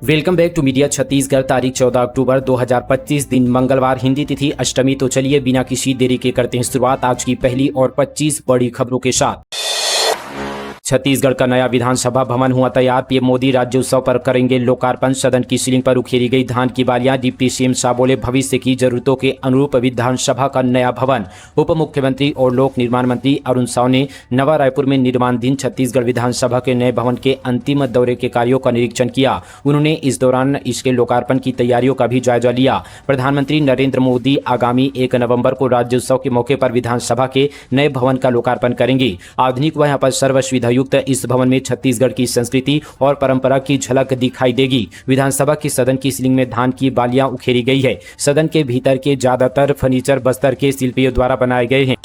Welcome back to media Chhattisgarh. तारीख 14 अक्टूबर 2025 दिन मंगलवार, हिंदी तिथि अष्टमी। तो चलिए बिना किसी देरी के करते हैं शुरुआत आज की पहली और 25 बड़ी खबरों के साथ। छत्तीसगढ़ का नया विधानसभा भवन हुआ तैयार। पीएम मोदी राज्योत्सव पर करेंगे लोकार्पण। सदन की सीलिंग पर उखेरी गई धान की बालियां। डिप्टी सीएम शाह बोले भविष्य की जरूरतों के अनुरूप विधानसभा का नया भवन। उप मुख्यमंत्री और लोक निर्माण मंत्री अरुण साव ने नवा रायपुर में निर्माणाधीन छत्तीसगढ़ विधानसभा के नए भवन के अंतिम दौरे के कार्यों का निरीक्षण किया। उन्होंने इस दौरान इसके लोकार्पण की तैयारियों का भी जायजा लिया। प्रधानमंत्री नरेंद्र मोदी आगामी 1 नवंबर को राज्योत्सव के मौके पर विधानसभा के नए भवन का लोकार्पण करेंगे। आधुनिक व यहाँ पर सर्व सुविधा युक्त इस भवन में छत्तीसगढ़ की संस्कृति और परंपरा की झलक दिखाई देगी। विधानसभा की सदन की सीलिंग में धान की बालियां उखेरी गई है। सदन के भीतर के ज्यादातर फर्नीचर बस्तर के शिल्पियों द्वारा बनाए गए हैं।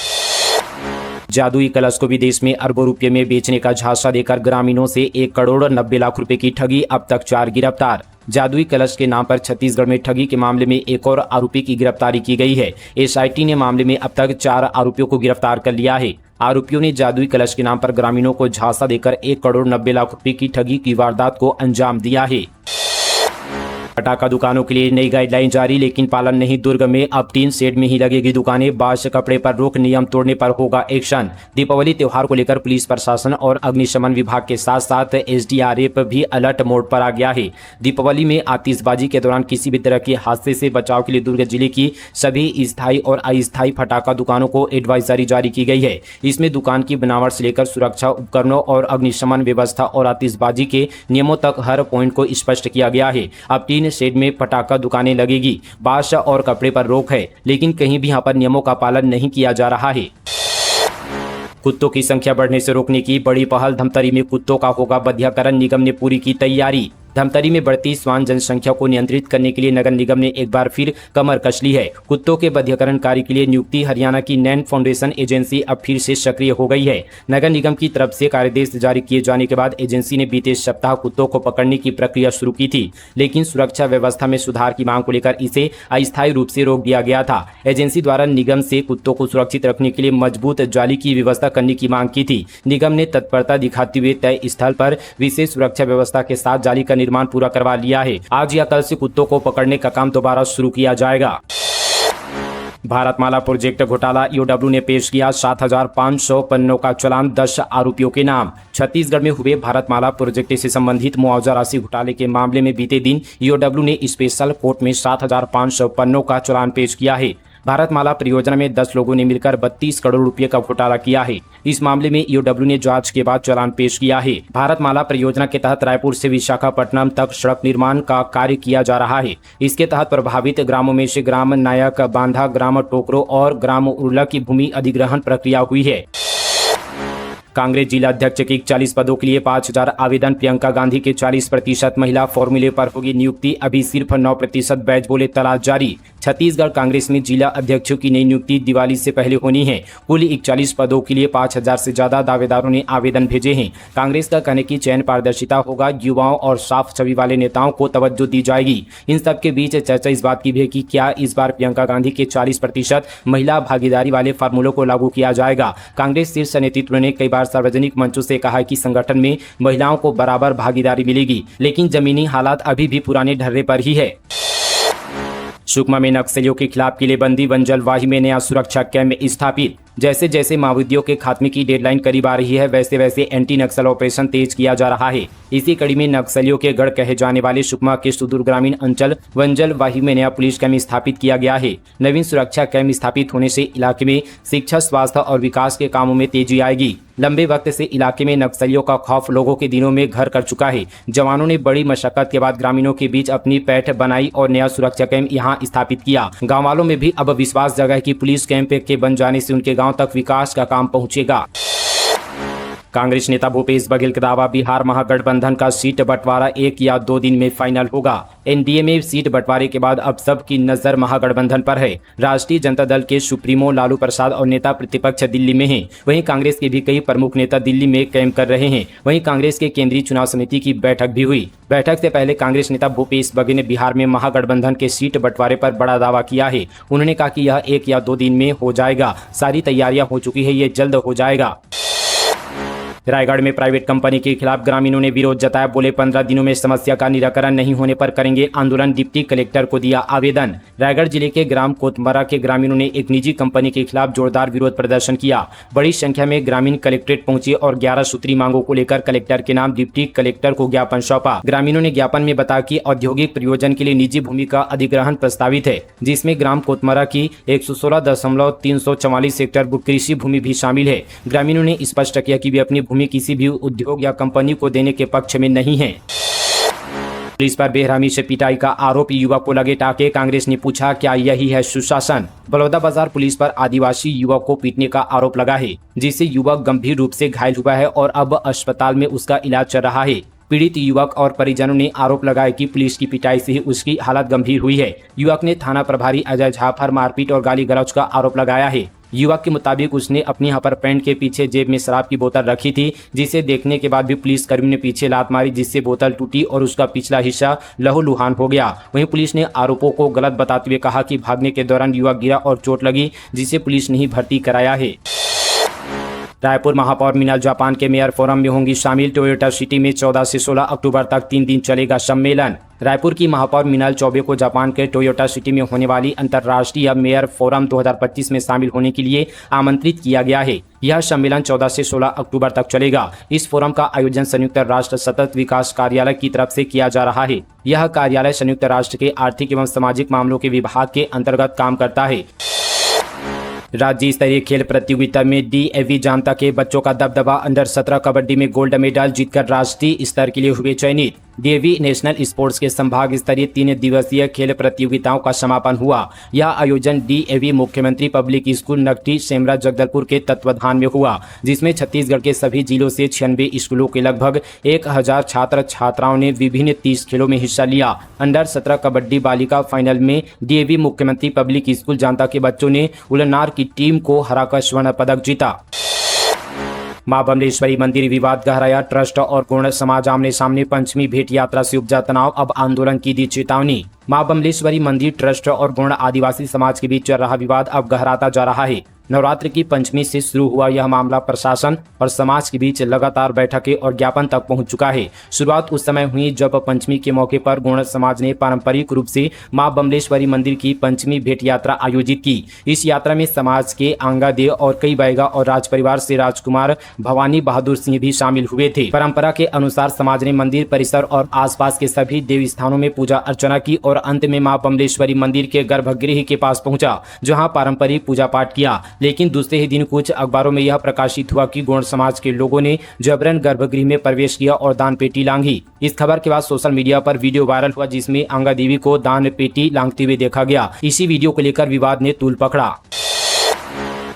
जादुई कलश को विदेश में अरबों रुपये में बेचने का झांसा देकर ग्रामीणों से 1 करोड़ 90 लाख रुपए की ठगी। अब तक 4 गिरफ्तार। जादुई कलश के नाम पर छत्तीसगढ़ में ठगी के मामले में एक और आरोपी की गिरफ्तारी की गई है। एसआईटी ने मामले में अब तक 4 आरोपियों को गिरफ्तार कर लिया है। आरोपियों ने जादुई कलश के नाम पर ग्रामीणों को झांसा देकर 1 करोड़ 90 लाख रुपए की ठगी की वारदात को अंजाम दिया है। पटाखा दुकानों के लिए नई गाइडलाइन जारी, लेकिन पालन नहीं। दुर्ग में अब 3 शेड में ही लगेगी दुकानें। बांस कपड़े पर रोक, नियम तोड़ने पर होगा एक्शन। दीपावली त्योहार को लेकर पुलिस प्रशासन और अग्निशमन विभाग के साथ साथ एसडीआरएफ भी अलर्ट मोड पर आ गया है। दीपावली में आतिशबाजी के दौरान किसी भी तरह के हादसे से बचाव के लिए दुर्ग जिले की सभी स्थायी और अस्थायी पटाखा दुकानों को एडवाइजरी जारी की गई है। इसमें दुकान की बनावट से लेकर सुरक्षा उपकरणों और अग्निशमन व्यवस्था और आतिशबाजी के नियमों तक हर पॉइंट को स्पष्ट किया गया है। अब 3 शेड में पटाखा दुकानें लगेगी। बांस और कपड़े पर रोक है, लेकिन कहीं भी यहाँ पर नियमों का पालन नहीं किया जा रहा है। कुत्तों की संख्या बढ़ने से रोकने की बड़ी पहल। धमतरी में कुत्तों का होगा बंधीकरण। निगम ने पूरी की तैयारी। धमतरी में बढ़ती श्वान जनसंख्या को नियंत्रित करने के लिए नगर निगम ने एक बार फिर कमर कस ली है। कुत्तों के बंधीकरण कार्य के लिए नियुक्ति हरियाणा की नैन फाउंडेशन एजेंसी अब फिर से सक्रिय हो गई है। नगर निगम की तरफ से कार्यादेश जारी किए जाने के बाद एजेंसी ने बीते सप्ताह कुत्तों को पकड़ने की प्रक्रिया शुरू की थी, लेकिन सुरक्षा व्यवस्था में सुधार की मांग को लेकर इसे अस्थायी रूप से रोक दिया गया था। एजेंसी द्वारा निगम से कुत्तों को सुरक्षित रखने के लिए मजबूत जाली की व्यवस्था करने की मांग की थी। निगम ने तत्परता दिखाते हुए तय स्थल पर विशेष सुरक्षा व्यवस्था के साथ जाली का निर्माण पूरा करवा लिया है। आज या कल से कुत्तों को पकड़ने का काम दोबारा शुरू किया जाएगा। भारतमाला प्रोजेक्ट घोटाला। ईओडब्ल्यू ने पेश किया 7,500 पन्नों का चालान, 10 आरोपियों के नाम। छत्तीसगढ़ में हुए भारतमाला प्रोजेक्ट से संबंधित मुआवजा राशि घोटाले के मामले में बीते दिन ईओडब्ल्यू ने स्पेशल कोर्ट में 7,500 पन्नों का चालान पेश किया है। भारतमाला परियोजना में 10 लोगों ने मिलकर 32 करोड़ रुपए का घोटाला किया है। इस मामले में ईओडब्ल्यू ने जांच के बाद चालान पेश किया है। भारतमाला परियोजना के तहत रायपुर से विशाखापट्टनम तक सड़क निर्माण का कार्य किया जा रहा है। इसके तहत प्रभावित ग्रामों में से ग्राम नायक बांधा, ग्राम टोकरो और ग्राम उर्ला की भूमि अधिग्रहण प्रक्रिया हुई है। कांग्रेस जिला अध्यक्ष के 40 पदों के लिए 5,000 आवेदन। प्रियंका गांधी के 40% महिला फॉर्मूले पर होगी नियुक्ति। अभी सिर्फ 9% बैच, बोले तलाश जारी। छत्तीसगढ़ कांग्रेस में जिला अध्यक्षों की नई नियुक्ति दिवाली से पहले होनी है। कुल 41 पदों के लिए 5,000 से ज्यादा दावेदारों ने आवेदन भेजे हैं। कांग्रेस का कहने की चयन पारदर्शिता होगा। युवाओं और साफ छवि वाले नेताओं को तवज्जो दी जाएगी। इन सब के बीच चर्चा इस बात की भी है कि क्या इस बार प्रियंका गांधी के 40% महिला भागीदारी वाले फार्मूलों को लागू किया जाएगा। कांग्रेस शीर्ष नेतृत्व ने कई बार सार्वजनिक मंचों से कहा है कि संगठन में महिलाओं को बराबर भागीदारी मिलेगी, लेकिन जमीनी हालात अभी भी पुराने ढर्रे पर ही है। सुकमा में नक्सलियों के खिलाफ किलेबंदी। वंजलवाही में नया सुरक्षा कैम्प स्थापित। जैसे जैसे माओवादियों के खात्मे की डेडलाइन करीब आ रही है, वैसे वैसे एंटी नक्सल ऑपरेशन तेज किया जा रहा है। इसी कड़ी में नक्सलियों के गढ़ कहे जाने वाले सुकमा के सुदूर ग्रामीण अंचल वंजलवाही में नया पुलिस कैम्प स्थापित किया गया है। नवीन सुरक्षा कैम्प स्थापित होने से इलाके में शिक्षा, स्वास्थ्य और विकास के कामों में तेजी आएगी। लंबे वक्त से इलाके में नक्सलियों का खौफ लोगों के दिनों में घर कर चुका है। जवानों ने बड़ी मशक्कत के बाद ग्रामीणों के बीच अपनी पैठ बनाई और नया सुरक्षा कैंप यहां स्थापित किया। गांव वालों में भी अब विश्वास जगा है कि पुलिस कैंप के बन जाने से उनके गांव तक विकास का काम पहुंचेगा। कांग्रेस नेता भूपेश बघेल का दावा, बिहार महागठबंधन का सीट बंटवारा 1 या 2 दिन में फाइनल होगा। एनडीए में सीट बंटवारे के बाद अब सबकी नजर महागठबंधन पर है। राष्ट्रीय जनता दल के सुप्रीमो लालू प्रसाद और नेता प्रतिपक्ष दिल्ली में हैं। वहीं कांग्रेस के भी कई प्रमुख नेता दिल्ली में कैंप कर रहे हैं। वहीं कांग्रेस के केंद्रीय चुनाव समिति की बैठक भी हुई। बैठक से पहले कांग्रेस नेता भूपेश बघेल ने बिहार में महागठबंधन के सीट बंटवारे पर बड़ा दावा किया है। उन्होंने कहा कि यह 1 या 2 दिन में हो जाएगा। सारी तैयारियां हो चुकी है, ये जल्द हो जाएगा। रायगढ़ में प्राइवेट कंपनी के खिलाफ ग्रामीणों ने विरोध जताया। बोले 15 दिनों में समस्या का निराकरण नहीं होने पर करेंगे आंदोलन। डिप्टी कलेक्टर को दिया आवेदन। रायगढ़ जिले के ग्राम कोतमरा के ग्रामीणों ने एक निजी कंपनी के खिलाफ जोरदार विरोध प्रदर्शन किया। बड़ी संख्या में ग्रामीण कलेक्ट्रेट पहुंचे और 11 सूत्री मांगों को लेकर कलेक्टर के नाम डिप्टी कलेक्टर को ज्ञापन सौंपा। ग्रामीणों ने ज्ञापन में बताया कि औद्योगिक प्रयोजन के लिए निजी भूमि का अधिग्रहण प्रस्तावित है, जिसमें ग्राम कोतमरा की 116.344 हेक्टेयर कृषि भूमि भी शामिल है। ग्रामीणों ने स्पष्ट किया कि वे अपनी भूमि किसी भी उद्योग या कंपनी को देने के पक्ष में नहीं है। पुलिस पर बेरहमी से पिटाई का आरोप, युवक को लगे टाके। कांग्रेस ने पूछा क्या यही है सुशासन। बलौदाबाजार पुलिस पर आदिवासी युवक को पीटने का आरोप लगा है, जिससे युवक गंभीर रूप से घायल हुआ है और अब अस्पताल में उसका इलाज चल रहा है। पीड़ित युवक और परिजनों ने आरोप लगाया कि पुलिस की पिटाई से ही उसकी हालत गंभीर हुई है। युवक ने थाना प्रभारी अजय झा पर मारपीट और गाली गलौज का आरोप लगाया है। युवक के मुताबिक उसने अपनी अपर पैंट के पीछे जेब में शराब की बोतल रखी थी, जिसे देखने के बाद भी पुलिस कर्मी ने पीछे लात मारी, जिससे बोतल टूटी और उसका पिछला हिस्सा लहूलुहान हो गया। वहीं पुलिस ने आरोपों को गलत बताते हुए कहा कि भागने के दौरान युवक गिरा और चोट लगी, जिसे पुलिस ने ही भर्ती कराया है। रायपुर महापौर मीनाल जापान के मेयर फोरम में होंगी शामिल। टोयोटा सिटी में 14 से 16 अक्टूबर तक 3 दिन चलेगा सम्मेलन। रायपुर की महापौर मीनाल चौबे को जापान के टोयोटा सिटी में होने वाली अंतर्राष्ट्रीय मेयर फोरम 2025 में शामिल होने के लिए आमंत्रित किया गया है। यह सम्मेलन 14 से 16 अक्टूबर तक चलेगा। इस फोरम का आयोजन संयुक्त राष्ट्र सतत विकास कार्यालय की तरफ से किया जा रहा है। यह कार्यालय संयुक्त राष्ट्र के आर्थिक एवं सामाजिक मामलों के विभाग के अंतर्गत काम करता है। राज्य स्तरीय खेल प्रतियोगिता में डीएवी जानता के बच्चों का दबदबा। अंडर 17 कबड्डी में गोल्ड मेडल जीतकर राष्ट्रीय स्तर के लिए हुए चयनित। डीएवी नेशनल स्पोर्ट्स के संभाग स्तरीय 3 दिवसीय खेल प्रतियोगिताओं का समापन हुआ। यह आयोजन डीएवी मुख्यमंत्री पब्लिक स्कूल नगटी सेमरा जगदलपुर के तत्वाधान में हुआ, जिसमें छत्तीसगढ़ के सभी जिलों से 96 स्कूलों के लगभग 1000 छात्र छात्राओं ने विभिन्न 30 खेलों में हिस्सा लिया। अंडर 17 कबड्डी बालिका फाइनल में डीएवी मुख्यमंत्री पब्लिक स्कूल जानता के बच्चों ने उलनार की टीम को हराकर स्वर्ण पदक जीता। मां बमलेश्वरी मंदिर विवाद गहराया। ट्रस्ट और गौड़ समाज आमने सामने। पंचमी भेंट यात्रा से उपजा तनाव, अब आंदोलन की दी चेतावनी। मां बमलेश्वरी मंदिर ट्रस्ट और गौड़ आदिवासी समाज के बीच चल रहा विवाद अब गहराता जा रहा है। नवरात्र की पंचमी से शुरू हुआ यह मामला प्रशासन और समाज के बीच लगातार बैठकें और ज्ञापन तक पहुंच चुका है। शुरुआत उस समय हुई जब पंचमी के मौके पर गौड़ समाज ने पारंपरिक रूप से मां बमलेश्वरी मंदिर की पंचमी भेंट यात्रा आयोजित की। इस यात्रा में समाज के आंगादेव और कई बैगा और राज परिवार से राजकुमार भवानी बहादुर सिंह भी शामिल हुए थे। परंपरा के अनुसार समाज ने मंदिर परिसर और आसपास के सभी देवी स्थानों में पूजा अर्चना की और अंत में मां बमलेश्वरी मंदिर के गर्भगृह के पास पहुंचा, जहां पारंपरिक पूजा पाठ किया। लेकिन दूसरे ही दिन कुछ अखबारों में यह प्रकाशित हुआ कि गौड़ समाज के लोगों ने जबरन गर्भगृह में प्रवेश किया और दान पेटी लांघी। इस खबर के बाद सोशल मीडिया पर वीडियो वायरल हुआ, जिसमें आंगा देवी को दान पेटी लांघते हुए देखा गया। इसी वीडियो को लेकर विवाद ने तूल पकड़ा।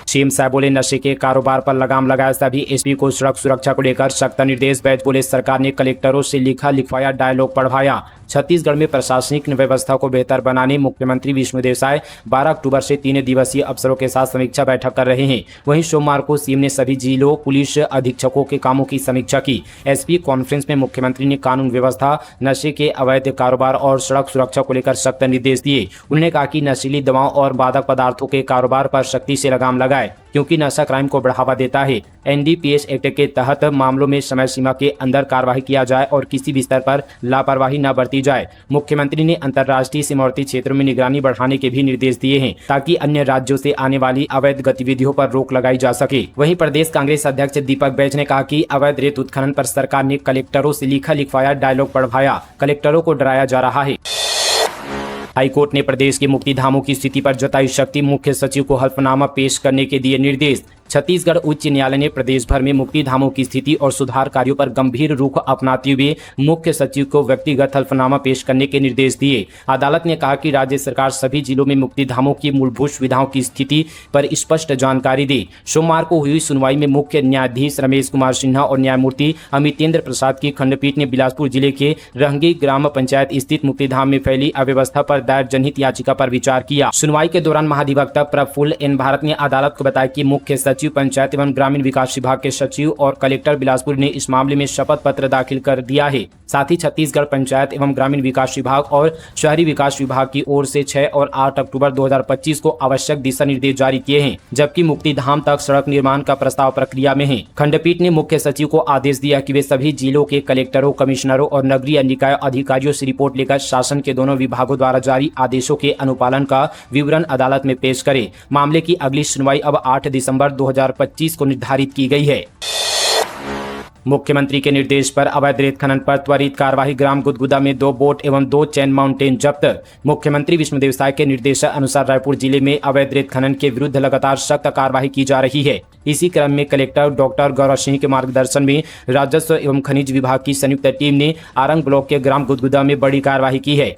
सीएम साहब बोले नशे के कारोबार पर लगाम लगाया। सभी एसपी को सड़क सुरक्षा को लेकर सख्त निर्देश। बैच बोले सरकार ने कलेक्टरों से लिखा लिखवाया डायलॉग पढ़वाया। छत्तीसगढ़ में प्रशासनिक व्यवस्था को बेहतर बनाने मुख्यमंत्री विष्णुदेव साय 12 अक्टूबर से 3 दिवसीय अफसरों के साथ समीक्षा बैठक कर रहे हैं। वहीं सोमवार को सीएम ने सभी जिलों पुलिस अधीक्षकों के कामों की समीक्षा की। एसपी कॉन्फ्रेंस में मुख्यमंत्री ने कानून व्यवस्था, नशे के अवैध कारोबार और सड़क सुरक्षा को लेकर सख्त निर्देश दिए। उन्होंने कहा कि नशीली दवाओं और मादक पदार्थों के कारोबार पर सख्ती से लगाम लगाए, क्योंकि नशा क्राइम को बढ़ावा देता है। एनडीपीएस एक्ट के तहत मामलों में समय सीमा के अंदर कार्रवाई किया जाए और किसी भी स्तर पर लापरवाही न बरती जाए। मुख्यमंत्री ने अंतर्राष्ट्रीय सीमावर्ती क्षेत्रों में निगरानी बढ़ाने के भी निर्देश दिए हैं, ताकि अन्य राज्यों से आने वाली अवैध गतिविधियों पर रोक लगाई जा सके। वहीं प्रदेश कांग्रेस अध्यक्ष दीपक बैज ने कहा कि अवैध रेत उत्खनन पर सरकार ने कलेक्टरों से लिखा लिखवाया डायलॉग पढ़वाया। कलेक्टरों को डराया जा रहा है। हाईकोर्ट ने प्रदेश के मुक्तिधामों की स्थिति पर जताई शक्ति। मुख्य सचिव को हल्फनामा पेश करने के दिए निर्देश। छत्तीसगढ़ उच्च न्यायालय ने प्रदेश भर में मुक्तिधामों की स्थिति और सुधार कार्यों पर गंभीर रुख अपनाते हुए मुख्य सचिव को व्यक्तिगत हल्फनामा पेश करने के निर्देश दिए। अदालत ने कहा कि राज्य सरकार सभी जिलों में मुक्तिधामों की मूलभूत सुविधाओं की स्थिति पर स्पष्ट जानकारी दे। सोमवार को हुई सुनवाई में मुख्य न्यायाधीश रमेश कुमार सिन्हा और न्यायमूर्ति अमितेंद्र प्रसाद की खंडपीठ ने बिलासपुर जिले के रहंगी ग्राम पंचायत स्थित मुक्तिधाम में फैली अव्यवस्था पर दायर जनहित याचिका पर विचार किया। सुनवाई के दौरान महाधिवक्ता प्रफुल्ल एन भारत ने अदालत को बताया कि मुख्य सचिव पंचायत एवं ग्रामीण विकास विभाग के सचिव और कलेक्टर बिलासपुर ने इस मामले में शपथ पत्र दाखिल कर दिया है। साथ ही छत्तीसगढ़ पंचायत एवं ग्रामीण विकास विभाग और शहरी विकास विभाग की ओर से 6 और 8 अक्टूबर 2025 को आवश्यक दिशा निर्देश जारी किए हैं, जबकि मुक्तिधाम तक सड़क निर्माण का प्रस्ताव प्रक्रिया में है। खंडपीठ ने मुख्य सचिव को आदेश दिया कि वे सभी जिलों के कलेक्टरों, कमिश्नरों और नगरीय निकाय अधिकारियों से रिपोर्ट लेकर शासन के दोनों विभागों द्वारा जारी आदेशों के अनुपालन का विवरण अदालत में पेश करें। मामले की अगली सुनवाई अब 8 दिसंबर 2025 को निर्धारित की गई है। मुख्यमंत्री के निर्देश पर अवैध रेत खनन पर त्वरित कार्यवाही। ग्राम गुदगुदा में 2 बोट एवं 2 चैन माउंटेन जब्त। मुख्यमंत्री विष्णुदेव साय के निर्देश अनुसार रायपुर जिले में अवैध रेत खनन के विरुद्ध लगातार सख्त कार्यवाही की जा रही है। इसी क्रम में कलेक्टर डॉक्टर गौरव सिंह के मार्गदर्शन में राजस्व एवं खनिज विभाग की संयुक्त टीम ने आरंग ब्लॉक के ग्राम गुदगुदा में बड़ी कार्यवाही की है।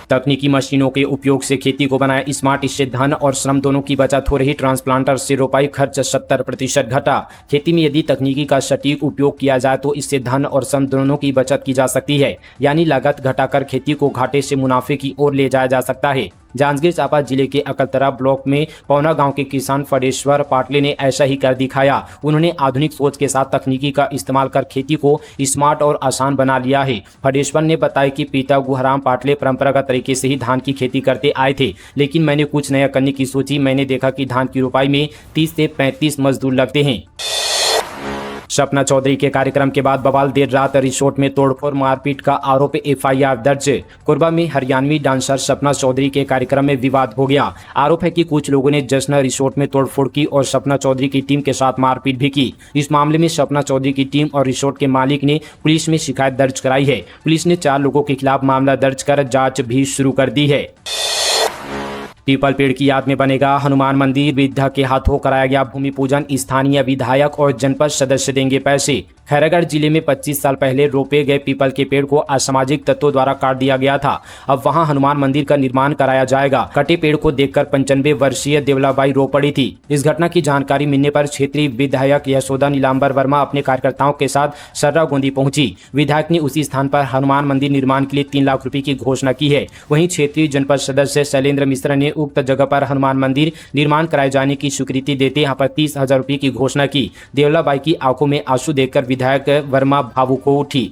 तकनीकी मशीनों के उपयोग से खेती को बनाया स्मार्ट। इससे धन और श्रम दोनों की बचत हो रही। ट्रांसप्लांटर से रोपाई खर्च 70% घटा। खेती में यदि तकनीकी का सटीक उपयोग किया जाए तो इससे धन और श्रम दोनों की बचत की जा सकती है, यानी लागत घटाकर खेती को घाटे से मुनाफे की ओर ले जाया जा सकता है। जांजगीर चांपा जिले के अकलतरा ब्लॉक में पौना गांव के किसान फडेश्वर पाटले ने ऐसा ही कर दिखाया। उन्होंने आधुनिक सोच के साथ तकनीकी का इस्तेमाल कर खेती को स्मार्ट और आसान बना लिया है। फडेश्वर ने बताया कि पिता गुहराम पाटले परंपरागत तरीके से ही धान की खेती करते आए थे, लेकिन मैंने कुछ नया करने की सोची। मैंने देखा कि धान की रोपाई में 30 से 35 मजदूर लगते हैं। सपना चौधरी के कार्यक्रम के बाद बवाल। देर रात रिसोर्ट में तोड़फोड़ मारपीट का आरोप, FIR दर्ज। कोरबा में हरियाणवी डांसर सपना चौधरी के कार्यक्रम में विवाद हो गया। आरोप है कि कुछ लोगों ने जश्न रिसोर्ट में तोड़फोड़ की और सपना चौधरी की टीम के साथ मारपीट भी की। इस मामले में सपना चौधरी की टीम और रिसोर्ट के मालिक ने पुलिस में शिकायत दर्ज कराई है। पुलिस ने 4 लोगों के खिलाफ मामला दर्ज कर जाँच भी शुरू कर दी है। पीपल पेड़ की याद में बनेगा हनुमान मंदिर। वृद्धा के हाथों कराया गया भूमि पूजन। स्थानीय विधायक और जनपद सदस्य देंगे पैसे। खैरागढ़ जिले में 25 साल पहले रोपे गए पीपल के पेड़ को असामाजिक तत्वों द्वारा काट दिया गया था। अब वहां हनुमान मंदिर का निर्माण कराया जाएगा। कटे पेड़ को देखकर 95 वर्षीय देवलाबाई रो पड़ी थी। इस घटना की जानकारी मिलने पर क्षेत्रीय विधायक यशोदा नीलांबर वर्मा अपने कार्यकर्ताओं के साथ सर्रागोंदी पहुंची। विधायक ने उसी स्थान पर हनुमान मंदिर निर्माण के लिए 3 लाख रुपए की घोषणा की है। वहीं क्षेत्रीय जनपद सदस्य शैलेंद्र मिश्रा ने उक्त जगह पर हनुमान मंदिर निर्माण कराए जाने की स्वीकृति देते यहाँ पर 30,000 रुपए की घोषणा की। देवलाबाई की आंखों में आंसू देखकर विधायक वर्मा भावुक हो उठी।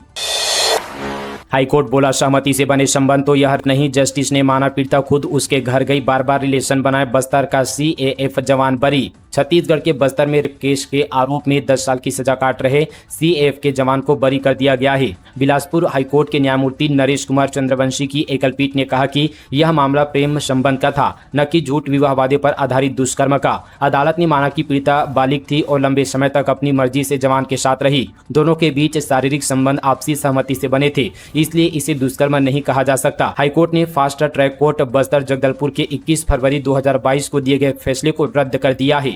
हाईकोर्ट बोला सहमति से बने संबंध तो यह नहीं। जस्टिस ने माना पीड़िता खुद उसके घर गई, बार बार रिलेशन बनाए। बस्तर का CAF जवान बरी। छत्तीसगढ़ के बस्तर में केस के आरोप में 10 साल की सजा काट रहे CAF के जवान को बरी कर दिया गया है। बिलासपुर हाईकोर्ट के न्यायमूर्ति नरेश कुमार चंद्रवंशी की एकल पीठ ने कहा कि यह मामला प्रेम संबंध का था, न कि झूठ विवाह वादे पर आधारित दुष्कर्म का। अदालत ने माना कि पीड़िता बालिग थी और लंबे समय तक अपनी मर्जी से जवान के साथ रही। दोनों के बीच शारीरिक संबंध आपसी सहमति से बने थे, इसलिए इसे दुष्कर्म नहीं कहा जा सकता। हाईकोर्ट ने fast track court Bastar Jagdalpur के 21 फरवरी 2022 को दिए गए फैसले को रद्द कर दिया है।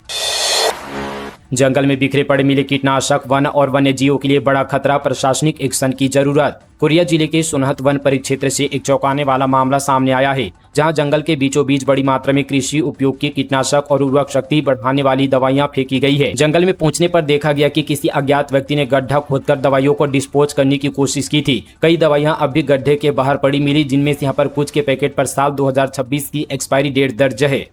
जंगल में बिखरे पड़े मिले कीटनाशक वन और वन्य जीवों के लिए बड़ा खतरा। प्रशासनिक एक्शन की जरूरत। कोरिया जिले के सोनहत वन परिक्षेत्र से एक चौंकाने वाला मामला सामने आया है, जहां जंगल के बीचों बीच बड़ी मात्रा में कृषि उपयोग की कीटनाशक और उर्वरक शक्ति बढ़ाने वाली दवाइयां फेंकी गई है। जंगल में पहुंचने पर देखा गया कि किसी अज्ञात व्यक्ति ने गड्ढा खोदकर दवाइयों को डिस्पोज करने की कोशिश की थी। कई दवाइयां अब भी गड्ढे के बाहर पड़ी मिली, जिनमें से यहाँ पर कुछ के पैकेट पर साल 2026 की एक्सपायरी डेट दर्ज है।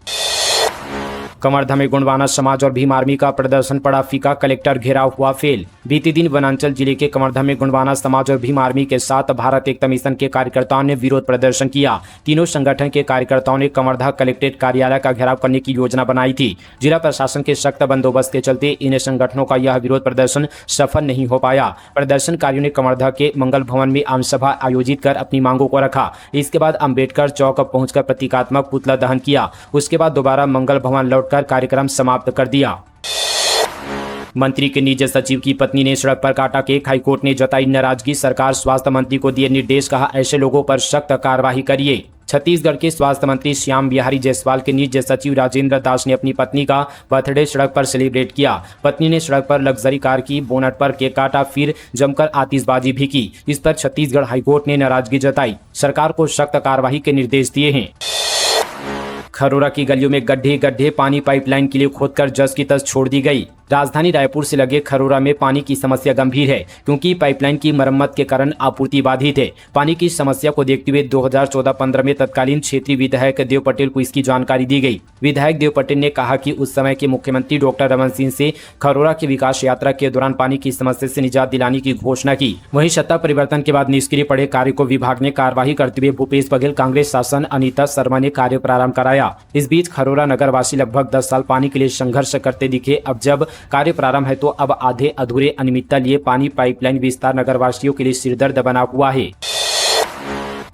कवर्धा में गोंडवाना समाज और भीम आर्मी का प्रदर्शन पड़ा फीका। कलेक्टर घेराव हुआ फेल। बीते दिन वनांचल जिले के कवर्धा में गोंडवाना समाज और भीम आर्मी के साथ भारत एकता मिशन के कार्यकर्ताओं ने विरोध प्रदर्शन किया। तीनों संगठन के कार्यकर्ताओं ने कवर्धा कलेक्ट्रेट कार्यालय का घेराव करने की योजना बनाई थी। जिला प्रशासन के सख्त बंदोबस्त के चलते इन संगठनों का यह विरोध प्रदर्शन सफल नहीं हो पाया। प्रदर्शनकारियों ने कवर्धा के मंगल भवन में आम सभा आयोजित कर अपनी मांगों को रखा। इसके बाद अम्बेडकर चौक पहुंचकर प्रतीकात्मक पुतला दहन किया। उसके बाद दोबारा मंगल भवन लौटकर कार्यक्रम समाप्त कर दिया। मंत्री के निजी सचिव की पत्नी ने सड़क पर काटा केक। हाईकोर्ट ने जताई नाराजगी। सरकार स्वास्थ्य मंत्री को दिए निर्देश, कहा ऐसे लोगों पर सख्त कार्रवाई करिए। छत्तीसगढ़ के स्वास्थ्य मंत्री श्याम बिहारी जायसवाल के निजी सचिव राजेंद्र दास ने अपनी पत्नी का बर्थडे सड़क पर सेलिब्रेट किया। पत्नी ने सड़क पर लग्जरी कार की बोनट पर केक काटा, फिर जमकर आतिशबाजी भी की। इस पर छत्तीसगढ़ हाईकोर्ट ने नाराजगी जताई, सरकार को सख्त कार्रवाई के निर्देश दिए हैं। खरोरा की गलियों में गड्ढे गड्ढे, पानी पाइपलाइन के लिए खोदकर जस की तस छोड़ दी गई। राजधानी रायपुर से लगे खरोरा में पानी की समस्या गंभीर है क्योंकि पाइपलाइन की मरम्मत के कारण आपूर्ति बाधित है। पानी की समस्या को देखते हुए 2014-15 में तत्कालीन क्षेत्रीय विधायक देव पटेल को इसकी जानकारी दी गई। विधायक देव पटेल ने कहा कि उस समय के मुख्यमंत्री डॉक्टर रमन सिंह से खरोरा की विकास यात्रा के दौरान पानी की समस्या से निजात दिलाने की घोषणा की। वहीं सत्ता परिवर्तन के बाद निष्क्रिय पड़े कार्य को विभाग ने कार्यवाही करते हुए भूपेश बघेल कांग्रेस शासन अनीता शर्मा ने कार्य प्रारंभ कराया। इस बीच खरोरा नगरवासी लगभग 10 साल पानी के लिए संघर्ष करते दिखे। अब जब कार्य प्रारंभ है तो अब आधे अधूरे अनियमितता लिए पानी पाइपलाइन विस्तार नगरवासियों के लिए सिरदर्द बना हुआ है।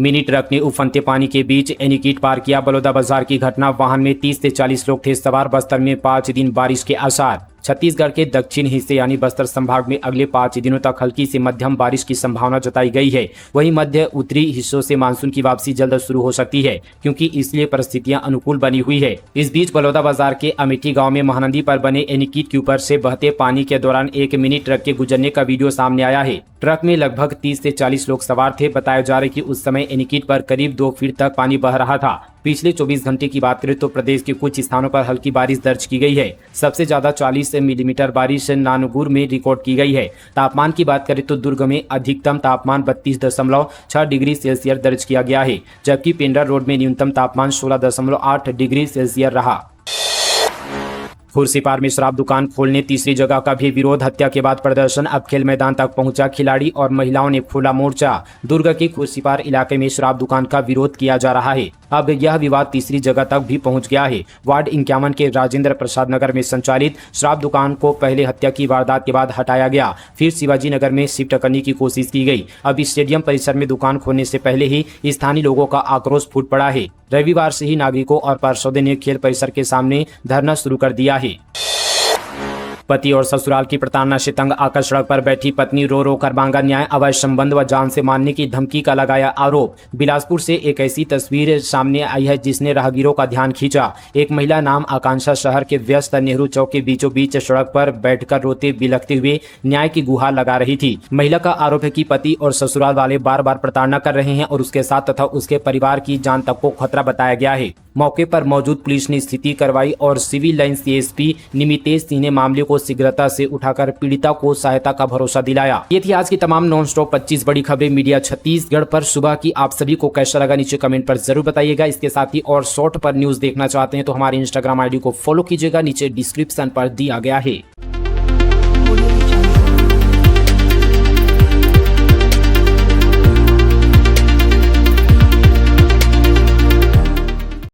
मिनी ट्रक ने उफनते पानी के बीच एनीकीट पार किया। बलौदा बाजार की घटना, वाहन में 30 से 40 लोग थे सवार। बस्तर में 5 दिन बारिश के आसार। छत्तीसगढ़ के दक्षिण हिस्से यानी बस्तर संभाग में अगले 5 दिनों तक हल्की से मध्यम बारिश की संभावना जताई गई है। वहीं मध्य उत्तरी हिस्सों से मानसून की वापसी जल्द शुरू हो सकती है क्योंकि इसलिए परिस्थितियां अनुकूल बनी हुई है। इस बीच बलौदा बाजार के अमेठी गांव में महानदी पर बने एनीकीट के ऊपर से बहते पानी के दौरान एक मिनी ट्रक के गुजरने का वीडियो सामने आया है। ट्रक में लगभग 30 से 40 लोग सवार थे। बताया जा रहा है कि उस समय एनीकीट पर करीब 2 फीट तक पानी बह रहा था। पिछले 24 घंटे की बात करें तो प्रदेश के कुछ स्थानों पर हल्की बारिश दर्ज की गई है। सबसे ज्यादा 40 मिलीमीटर बारिश नानगुर में रिकॉर्ड की गई है। तापमान की बात करें तो दुर्ग में अधिकतम तापमान 32.6 डिग्री सेल्सियस दर्ज किया गया है, जबकि पेंड्रा रोड में न्यूनतम तापमान 16.8 डिग्री सेल्सियस रहा। खुर्सीपार में शराब दुकान खोलने तीसरी जगह का भी विरोध। हत्या के बाद प्रदर्शन अब खेल मैदान तक पहुंचा। खिलाड़ी और महिलाओं ने खोला मोर्चा। दुर्ग के खुर्सीपार इलाके में शराब दुकान का विरोध किया जा रहा है। अब यह विवाद तीसरी जगह तक भी पहुंच गया है। वार्ड 51 के राजेंद्र प्रसाद नगर में संचालित शराब दुकान को पहले हत्या की वारदात के बाद हटाया गया, फिर शिवाजी नगर में शिफ्ट करने की कोशिश की गई। अब स्टेडियम परिसर में दुकान खोलने से पहले ही स्थानीय लोगों का आक्रोश फूट पड़ा है। रविवार से ही नागरिकों और पार्षदों ने खेल परिसर के सामने धरना शुरू कर दिया है। पति और ससुराल की प्रताड़ना से तंग आकर सड़क पर बैठी पत्नी रो रो कर मांगा न्याय। अवैध संबंध व जान से मारने की धमकी का लगाया आरोप। बिलासपुर से एक ऐसी तस्वीर सामने आई है जिसने राहगीरों का ध्यान खींचा। एक महिला नाम आकांक्षा शहर के व्यस्त नेहरू चौक के बीचों बीच सड़क पर बैठकर रोते बिलखते हुए न्याय की गुहार लगा रही थी। महिला का आरोप है कि पति और ससुराल वाले बार बार प्रताड़ना कर रहे हैं और उसके साथ तथा उसके परिवार की जान तक को खतरा बताया गया है। मौके पर मौजूद पुलिस ने स्थिति करवाई और civil lines SP Nimitesh Singh ने मामले को शीघ्रता से उठाकर पीड़िता को सहायता का भरोसा दिलाया। ये थी आज की तमाम नॉन स्टॉप 25 बड़ी खबरें मीडिया छत्तीसगढ़ पर सुबह की। आप सभी को कैसा लगा नीचे कमेंट पर जरूर बताइएगा। इसके साथ ही और शॉर्ट पर न्यूज देखना चाहते हैं तो हमारे इंस्टाग्राम आईडी को फॉलो कीजिएगा, नीचे डिस्क्रिप्शन पर दिया गया है।